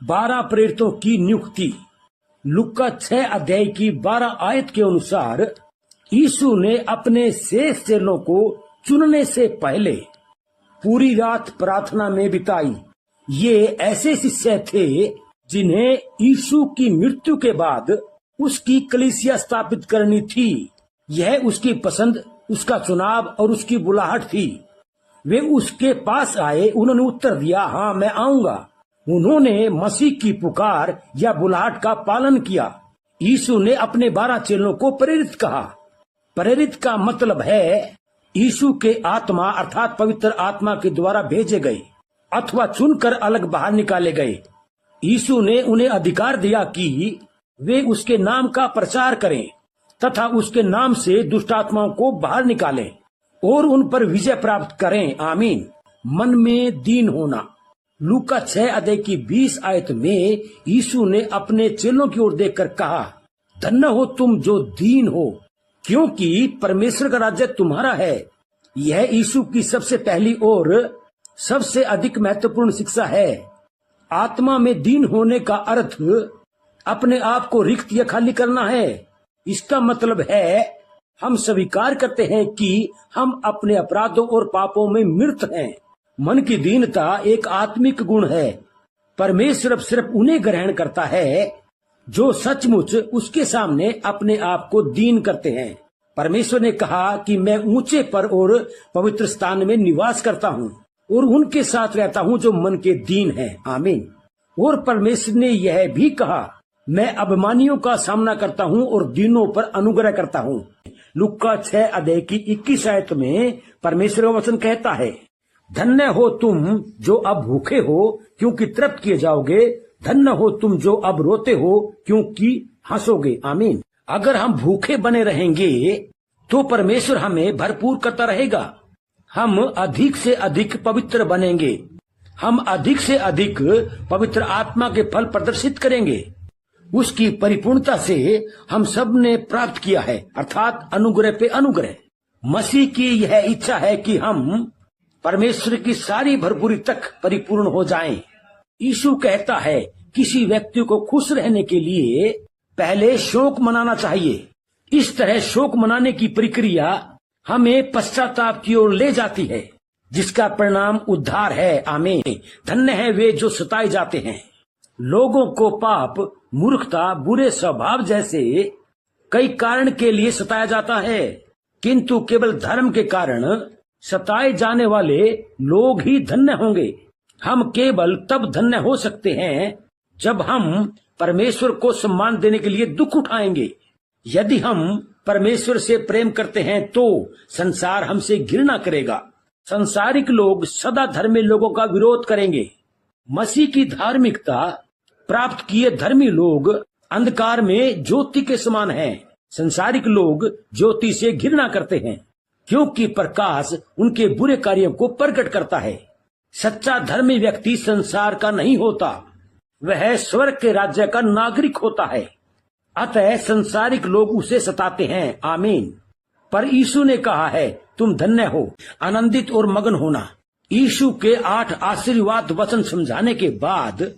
12 प्रेरितों की नियुक्ति। लुका 6 अध्याय की 12 आयत के अनुसार यीशु ने अपने शेष चेलों को चुनने से पहले पूरी रात प्रार्थना में बिताई। ये ऐसे शिष्य थे जिन्हें यीशु की मृत्यु के बाद उसकी कलीसिया स्थापित करनी थी। यह उसकी पसंद, उसका चुनाव और उसकी बुलाहट थी। वे उसके पास आए, उन्होंने उत्तर दिया, हाँ मैं आऊंगा। उन्होंने मसीह की पुकार या बुलाहट का पालन किया। यीशु ने अपने 12 चेलों को प्रेरित कहा। प्रेरित का मतलब है यीशु के आत्मा अर्थात पवित्र आत्मा के द्वारा भेजे गए अथवा चुनकर अलग बाहर निकाले गए। यीशु ने उन्हें अधिकार दिया कि वे उसके नाम का प्रचार करें तथा उसके नाम से दुष्ट आत्माओं को बाहर निकालें और उन पर विजय प्राप्त करें। आमीन। मन में दीन होना। लूका 6 अध्याय की 20 आयत में यीशु ने अपने चेलों की ओर देखकर कहा, धन्य हो तुम जो दीन हो, क्योंकि परमेश्वर का राज्य तुम्हारा है। यह यीशु की सबसे पहली और सबसे अधिक महत्वपूर्ण शिक्षा है। आत्मा में दीन होने का अर्थ अपने आप को रिक्त या खाली करना है। इसका मतलब है हम स्वीकार करते हैं कि हम अपने अपराधों और पापों में मृत हैं। मन की दीनता एक आत्मिक गुण है। परमेश्वर अब सिर्फ उन्हें ग्रहण करता है जो सचमुच उसके सामने अपने आप को दीन करते हैं। परमेश्वर ने कहा कि मैं ऊंचे पर और पवित्र स्थान में निवास करता हूँ और उनके साथ रहता हूँ जो मन के दीन हैं। आमीन। और परमेश्वर ने यह भी कहा, मैं अभिमानियों का सामना करता हूँ और दीनों पर अनुग्रह करता हूँ। लुका 6 अध्याय की 21 आयत में परमेश्वर का वचन कहता है, धन्य हो तुम जो अब भूखे हो, क्योंकि तृप्त किए जाओगे। धन्य हो तुम जो अब रोते हो, क्योंकि हंसोगे। आमीन। अगर हम भूखे बने रहेंगे तो परमेश्वर हमें भरपूर करता रहेगा। हम अधिक से अधिक पवित्र बनेंगे। हम अधिक से अधिक पवित्र आत्मा के फल प्रदर्शित करेंगे। उसकी परिपूर्णता से हम सब ने प्राप्त किया है, अर्थात अनुग्रह पे अनुग्रह। मसीह की यह इच्छा है कि हम परमेश्वर की सारी भरपूरी तक परिपूर्ण हो जाएं। यीशु कहता है, किसी व्यक्ति को खुश रहने के लिए पहले शोक मनाना चाहिए। इस तरह शोक मनाने की प्रक्रिया हमें पश्चाताप की ओर ले जाती है, जिसका परिणाम उद्धार है। आमीन। धन्य है वे जो सताए जाते हैं। लोगों को पाप, मूर्खता, बुरे स्वभाव जैसे कई कारण के लिए सताया जाता है, किंतु केवल धर्म के कारण सताए जाने वाले लोग ही धन्य होंगे। हम केवल तब धन्य हो सकते हैं जब हम परमेश्वर को सम्मान देने के लिए दुख उठाएंगे। यदि हम परमेश्वर से प्रेम करते हैं तो संसार हमसे घृणा करेगा। संसारिक लोग सदा धर्मी लोगों का विरोध करेंगे। मसीह की धार्मिकता प्राप्त किए धर्मी लोग अंधकार में ज्योति के समान हैं। संसारिक लोग ज्योति से घृणा करते हैं, क्योंकि प्रकाश उनके बुरे कार्यों को प्रकट करता है। सच्चा धर्मी व्यक्ति संसार का नहीं होता, वह स्वर्ग के राज्य का नागरिक होता है। अतः संसारिक लोग उसे सताते हैं। आमीन। पर यीशु ने कहा है, तुम धन्य हो। आनंदित और मगन होना। यीशु के 8 आशीर्वाद वचन समझाने के बाद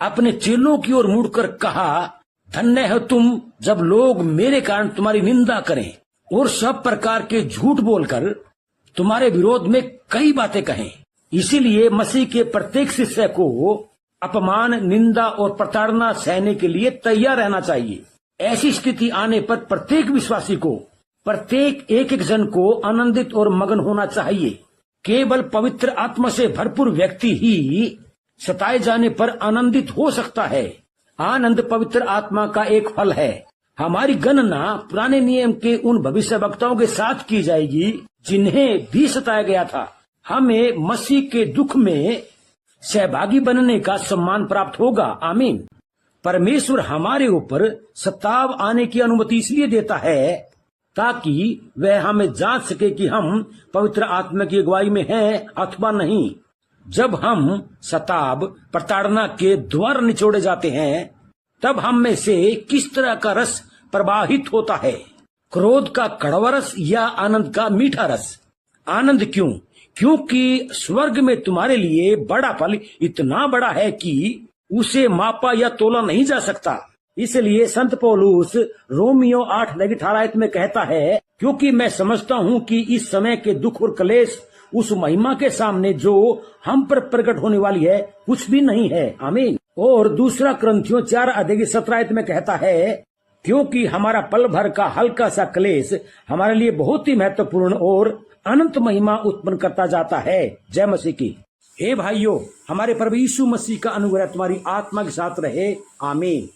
अपने चेलों की ओर मुड़कर कहा, धन्य हो तुम जब लोग मेरे कारण तुम्हारी निंदा करें और सब प्रकार के झूठ बोलकर तुम्हारे विरोध में कई बातें कहें। इसीलिए मसीह के प्रत्येक शिष्य को अपमान, निंदा और प्रताड़ना सहने के लिए तैयार रहना चाहिए। ऐसी स्थिति आने पर प्रत्येक विश्वासी को, प्रत्येक एक जन को आनंदित और मगन होना चाहिए। केवल पवित्र आत्मा से भरपूर व्यक्ति ही सताए जाने पर आनंदित हो सकता है। आनंद पवित्र आत्मा का एक फल है। हमारी गणना पुराने नियम के उन भविष्यवक्ताओं के साथ की जाएगी जिन्हें भी सताया गया था। हमें मसीह के दुख में सहभागी बनने का सम्मान प्राप्त होगा। आमीन। परमेश्वर हमारे ऊपर सताव आने की अनुमति इसलिए देता है ताकि वह हमें जांच सके कि हम पवित्र आत्मा की अगुवाई में हैं अथवा नहीं। जब हम सताव, प्रताड़ना के द्वारा निचोड़े जाते हैं, तब हम में से किस तरह का रस प्रवाहित होता है? क्रोध का कड़वा रस या आनंद का मीठा रस? आनंद क्यों? क्योंकि स्वर्ग में तुम्हारे लिए बड़ा फल इतना बड़ा है कि उसे मापा या तोला नहीं जा सकता। इसलिए संत पौलुस रोमियो 8:18 में कहता है, क्योंकि मैं समझता हूँ कि इस समय के दुख और क्लेश उस महिमा के सामने जो हम पर प्रकट होने वाली है कुछ भी नहीं है। आमीन। और दूसरा क्रंथियों 4:17 में कहता है, क्योंकि हमारा पल भर का हल्का सा क्लेश हमारे लिए बहुत ही महत्वपूर्ण और अनंत महिमा उत्पन्न करता जाता है। जय मसीह की। हे भाइयों, हमारे प्रभु यीशु मसीह का अनुग्रह तुम्हारी आत्मा के साथ रहे। आमीन।